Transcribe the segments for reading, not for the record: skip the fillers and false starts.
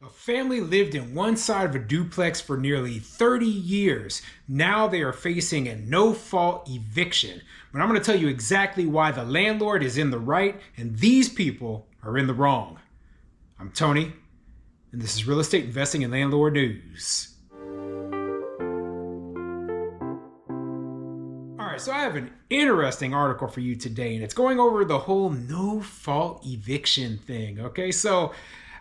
A family lived in one side of a duplex for nearly 30 years. Now they are facing a no-fault eviction. But I'm going to tell you exactly why the landlord is in the right and these people are in the wrong. I'm Tony, and this is Real Estate Investing and Landlord News. Alright, so I have an interesting article for you today, and it's going over the whole no-fault eviction thing, okay? So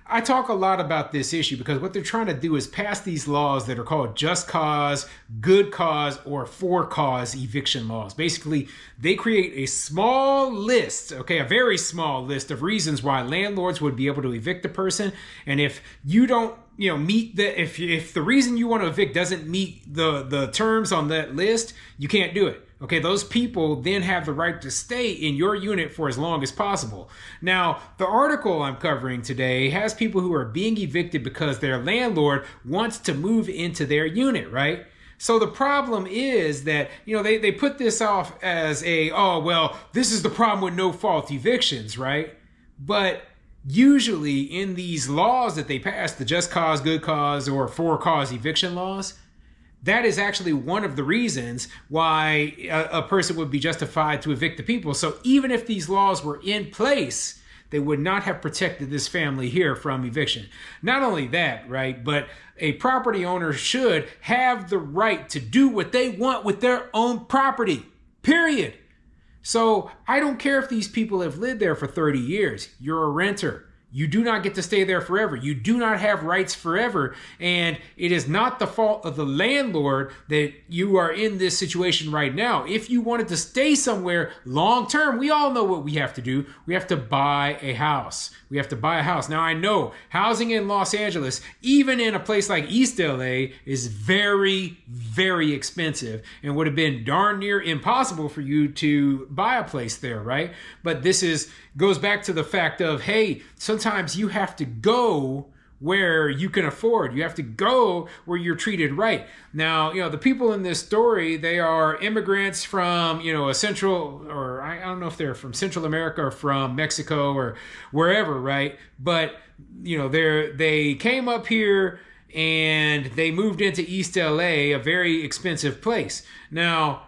I talk a lot about this issue because what they're trying to do is pass these laws that are called just cause, good cause, or for cause eviction laws. Basically, they create a small list, okay, a very small list of reasons why landlords would be able to evict a person. And if you don't, meet the, if the reason you want to evict doesn't meet the terms on that list, you can't do it. Okay, those people then have the right to stay in your unit for as long as possible. Now, the article I'm covering today has people who are being evicted because their landlord wants to move into their unit, right? So the problem is that, they put this off as this is the problem with no-fault evictions, right? But usually in these laws that they pass, the just cause, good cause, or for cause eviction laws, that is actually one of the reasons why a person would be justified to evict the people. So even if these laws were in place, they would not have protected this family here from eviction. Not only that, right, but a property owner should have the right to do what they want with their own property, period. So I don't care if these people have lived there for 30 years. You're a renter. You do not get to stay there forever. You do not have rights forever. And it is not the fault of the landlord that you are in this situation right now. If you wanted to stay somewhere long term, we all know what we have to do. We have to buy a house. We have to buy a house. Now, I know housing in Los Angeles, even in a place like East LA, is very, very expensive and would have been darn near impossible for you to buy a place there, right? But this goes back to the fact of, hey, sometimes you have to go where you can afford. You have to go where you're treated right. Now, the people in this story, they are immigrants from, a central, or I don't know if they're from Central America or from Mexico or wherever, right? But, they came up here and they moved into East LA, a very expensive place. Now,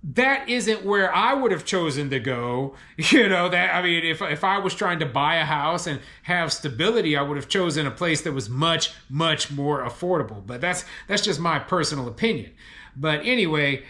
that isn't where I would have chosen to go. If I was trying to buy a house and have stability, I would have chosen a place that was much, much more affordable. But that's just my personal opinion. But anyway,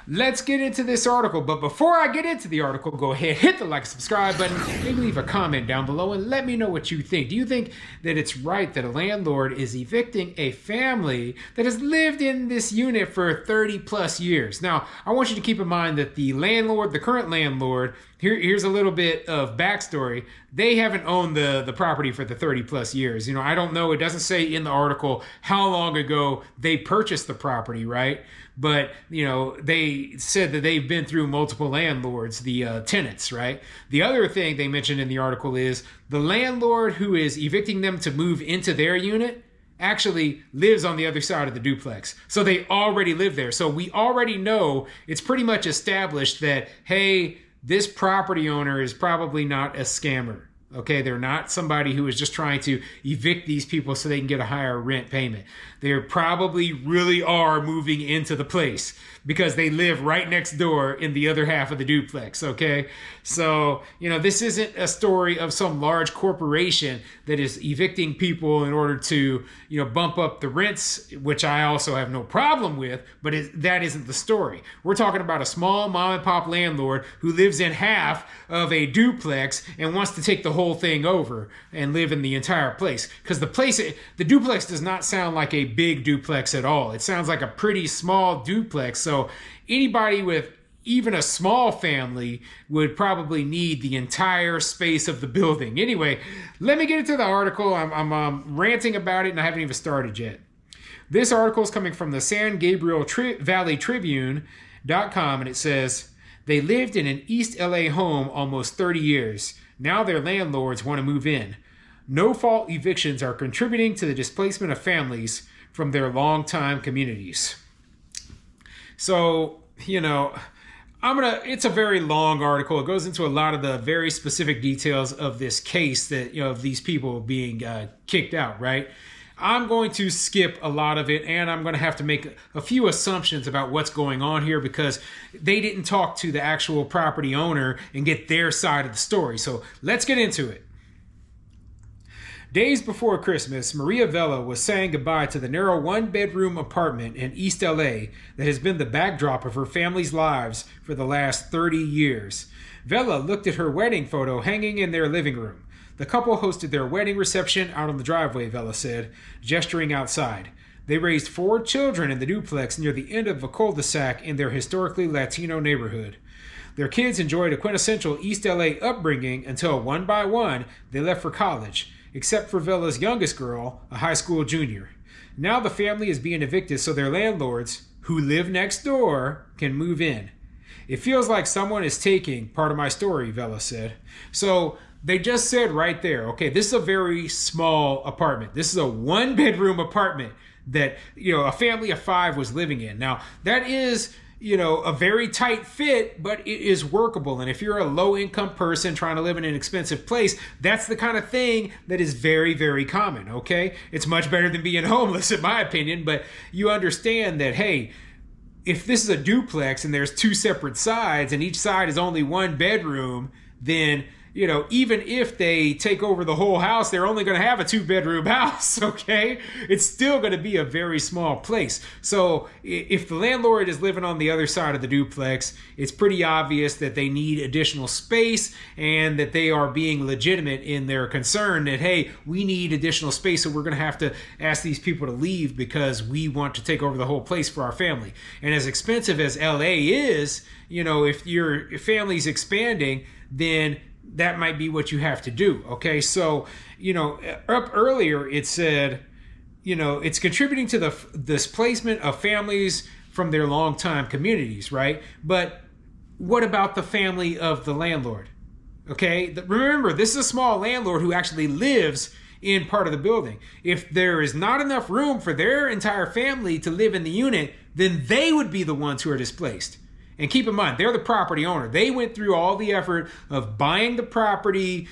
let's get into this article. But before I get into the article, go ahead, hit the like and subscribe button, maybe leave a comment down below and let me know what you think. Do you think that it's right that a landlord is evicting a family that has lived in this unit for 30 plus years? Now, I want you to keep in mind that the current landlord, here's a little bit of backstory. They haven't owned the property for the 30 plus years. I don't know. It doesn't say in the article how long ago they purchased the property, right? But, they said that they've been through multiple landlords, the tenants, right? The other thing they mentioned in the article is the landlord who is evicting them to move into their unit actually lives on the other side of the duplex. So they already live there. So we already know, it's pretty much established that, hey, this property owner is probably not a scammer. Okay, they're not somebody who is just trying to evict these people so they can get a higher rent payment. They probably really are moving into the place because they live right next door in the other half of the duplex, okay? So, this isn't a story of some large corporation that is evicting people in order to, bump up the rents, which I also have no problem with, but that isn't the story. We're talking about a small mom and pop landlord who lives in half of a duplex and wants to take the whole thing over and live in the entire place. Because the duplex does not sound like a big duplex at all. It sounds like a pretty small duplex. So anybody with even a small family would probably need the entire space of the building. Anyway, let me get into the article. I'm ranting about it and I haven't even started yet. This article is coming from the San Gabriel Valley Tribune.com, and it says, they lived in an East LA home almost 30 years. Now their landlords want to move in. No-fault evictions are contributing to the displacement of families from their longtime communities. So, it's a very long article. It goes into a lot of the very specific details of this case that, of these people being kicked out, right? I'm going to skip a lot of it, and I'm going to have to make a few assumptions about what's going on here because they didn't talk to the actual property owner and get their side of the story. So let's get into it. Days before Christmas, Maria Vela was saying goodbye to the narrow one-bedroom apartment in East LA that has been the backdrop of her family's lives for the last 30 years. Vela looked at her wedding photo hanging in their living room. The couple hosted their wedding reception out on the driveway, Vela said, gesturing outside. They raised 4 children in the duplex near the end of a cul-de-sac in their historically Latino neighborhood. Their kids enjoyed a quintessential East LA upbringing until one by one they left for college, except for Vela's youngest girl, a high school junior. Now the family is being evicted so their landlords, who live next door, can move in. It feels like someone is taking part of my story, Vela said. So they just said right there, okay, this is a very small apartment. This is a one-bedroom apartment that, a family of 5 was living in. Now, that is, a very tight fit, but it is workable. And if you're a low-income person trying to live in an expensive place, that's the kind of thing that is very, very common, okay? It's much better than being homeless, in my opinion, but you understand that, hey, if this is a duplex and there's 2 separate sides and each side is only 1 bedroom, then even if they take over the whole house, they're only going to have a 2-bedroom house, okay? It's still going to be a very small place. So if the landlord is living on the other side of the duplex, it's pretty obvious that they need additional space and that they are being legitimate in their concern that, hey, we need additional space, so we're going to have to ask these people to leave because we want to take over the whole place for our family. And as expensive as LA is, if your family's expanding, then that might be what you have to do. Okay. So, up earlier, it said, it's contributing to the displacement of families from their longtime communities, right? But what about the family of the landlord? Okay. Remember, this is a small landlord who actually lives in part of the building. If there is not enough room for their entire family to live in the unit, then they would be the ones who are displaced. And keep in mind, they're the property owner. They went through all the effort of buying the property,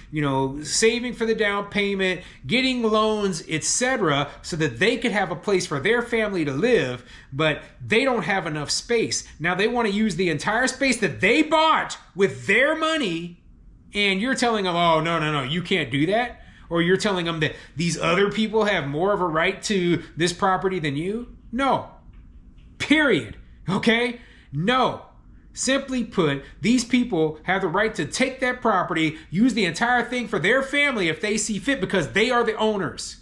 saving for the down payment, getting loans, etc., so that they could have a place for their family to live, but they don't have enough space. Now they want to use the entire space that they bought with their money, and you're telling them, oh, no, you can't do that? Or you're telling them that these other people have more of a right to this property than you? No. Period. Okay? No. Simply put, these people have the right to take that property, use the entire thing for their family if they see fit because they are the owners.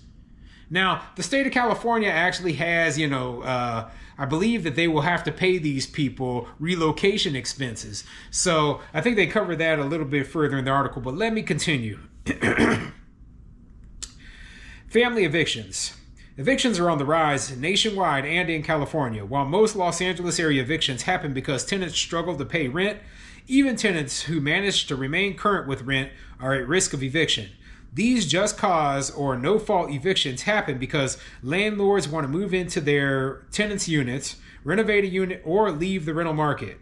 Now, the state of California actually has, I believe that they will have to pay these people relocation expenses. So I think they cover that a little bit further in the article, but let me continue. Family evictions. Evictions are on the rise nationwide and in California. While most Los Angeles area evictions happen because tenants struggle to pay rent, even tenants who manage to remain current with rent are at risk of eviction. These just cause or no fault evictions happen because landlords want to move into their tenants' units, renovate a unit, or leave the rental market.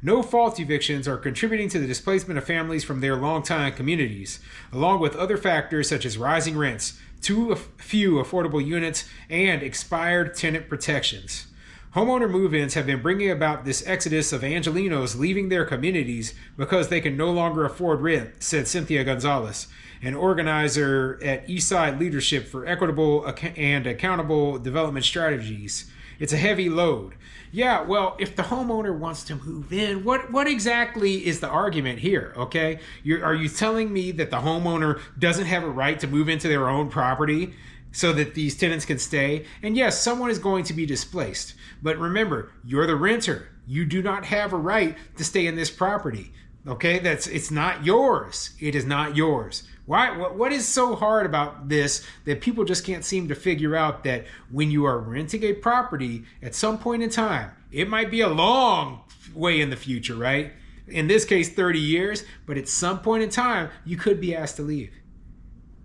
No fault evictions are contributing to the displacement of families from their longtime communities, along with other factors such as rising rents, too few affordable units, and expired tenant protections. Homeowner move-ins have been bringing about this exodus of Angelenos leaving their communities because they can no longer afford rent, said Cynthia Gonzalez, an organizer at Eastside Leadership for Equitable and Accountable Development Strategies. It's a heavy load. Yeah, well, if the homeowner wants to move in, what exactly is the argument here, okay? Are you telling me that the homeowner doesn't have a right to move into their own property so that these tenants can stay? And yes, someone is going to be displaced. But remember, you're the renter. You do not have a right to stay in this property, okay? It's not yours. It is not yours. Why? What is so hard about this that people just can't seem to figure out that when you are renting a property at some point in time, it might be a long way in the future, right? In this case, 30 years, but at some point in time, you could be asked to leave.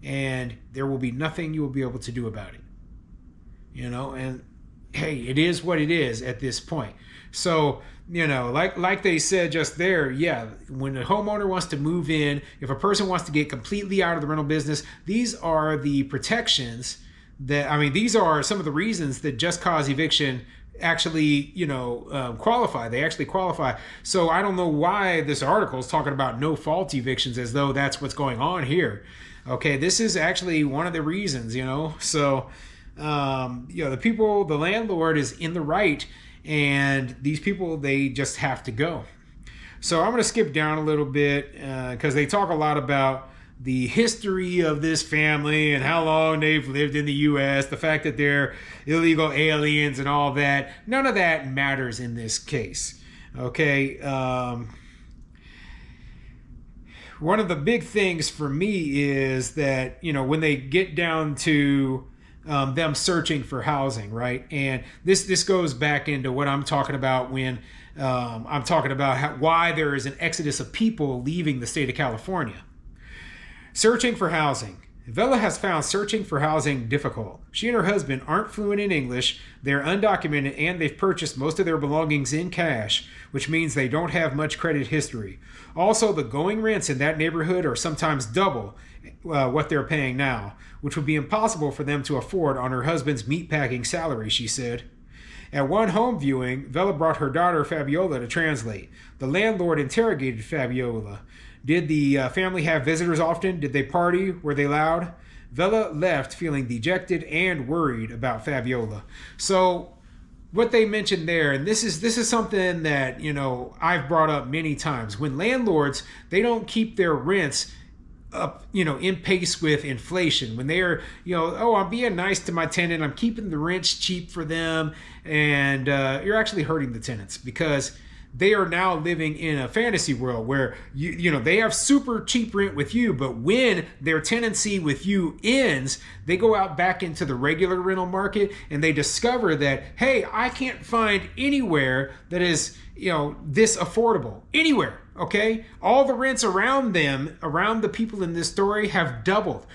And there will be nothing you will be able to do about it. And hey, it is what it is at this point. So, like they said just there, yeah, when a homeowner wants to move in, if a person wants to get completely out of the rental business, these are the protections these are some of the reasons that just cause eviction actually, qualify. They actually qualify. So I don't know why this article is talking about no fault evictions as though that's what's going on here. Okay, this is actually one of the reasons, So, the landlord is in the right, and these people, they just have to go. So I'm going to skip down a little bit because they talk a lot about the history of this family and how long they've lived in the U.S., the fact that they're illegal aliens and all that. None of that matters in this case. Okay. One of the big things for me is that, when they get down to them searching for housing, right? And this goes back into what I'm talking about when I'm talking about why there is an exodus of people leaving the state of California. Searching for housing. Vela has found searching for housing difficult. She and her husband aren't fluent in English, they're undocumented, and they've purchased most of their belongings in cash, which means they don't have much credit history. Also, the going rents in that neighborhood are sometimes double what they're paying now, which would be impossible for them to afford on her husband's meatpacking salary, she said. At one home viewing, Vela brought her daughter Fabiola to translate. The landlord interrogated Fabiola. Did the family have visitors often? Did they party? Were they loud? Vela left feeling dejected and worried about Fabiola. So what they mentioned there, and this is something that, I've brought up many times. When landlords, they don't keep their rents up, in pace with inflation. When they're, I'm being nice to my tenant, I'm keeping the rents cheap for them, and you're actually hurting the tenants because they are now living in a fantasy world where they have super cheap rent with you, but when their tenancy with you ends, they go out back into the regular rental market and they discover that, hey, I can't find anywhere that is, this affordable anywhere. Okay, all the rents around them, around the people in this story, have doubled.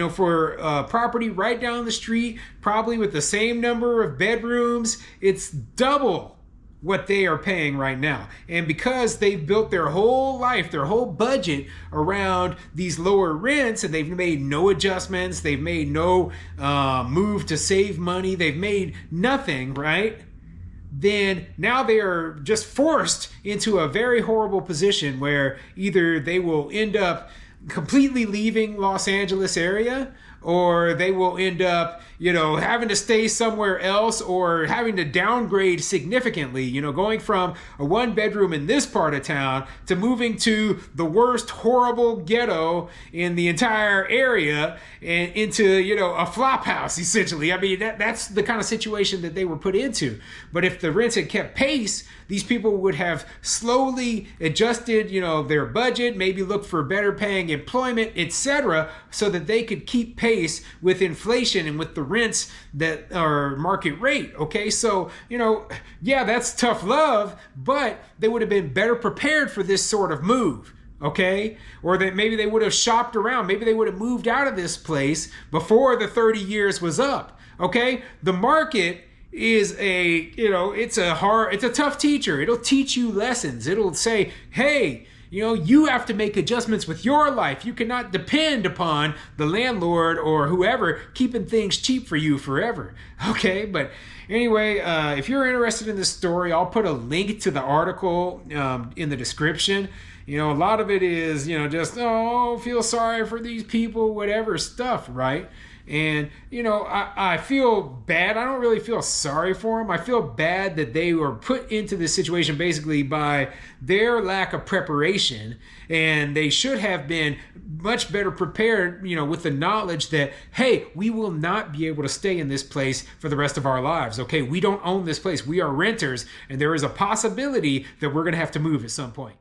For property right down the street, probably with the same number of bedrooms, it's double what they are paying right now. And because they've built their whole life, their whole budget around these lower rents, and they've made no adjustments, they've made no move to save money, they've made nothing, right? Then now they are just forced into a very horrible position where either they will end up completely leaving Los Angeles area, or they will end up, having to stay somewhere else or having to downgrade significantly, going from a one bedroom in this part of town to moving to the worst horrible ghetto in the entire area and into, a flop house, essentially. I mean, that's the kind of situation that they were put into. But if the rents had kept pace, these people would have slowly adjusted, their budget, maybe look for better paying employment, etc., so that they could keep pace with inflation and with the rents that are market rate. Okay, so, yeah, that's tough love, but they would have been better prepared for this sort of move. Okay, or that maybe they would have shopped around. Maybe they would have moved out of this place before the 30 years was up. Okay, the market is it's a tough teacher. It'll teach you lessons. It'll say, hey, you have to make adjustments with your life. You cannot depend upon the landlord or whoever keeping things cheap for you forever. Okay, but anyway, if you're interested in this story, I'll put a link to the article in the description. A lot of it is, just, feel sorry for these people, whatever stuff, right? And, I feel bad. I don't really feel sorry for them. I feel bad that they were put into this situation basically by their lack of preparation. And they should have been much better prepared, with the knowledge that, hey, we will not be able to stay in this place for the rest of our lives. Okay, we don't own this place. We are renters. And there is a possibility that we're going to have to move at some point.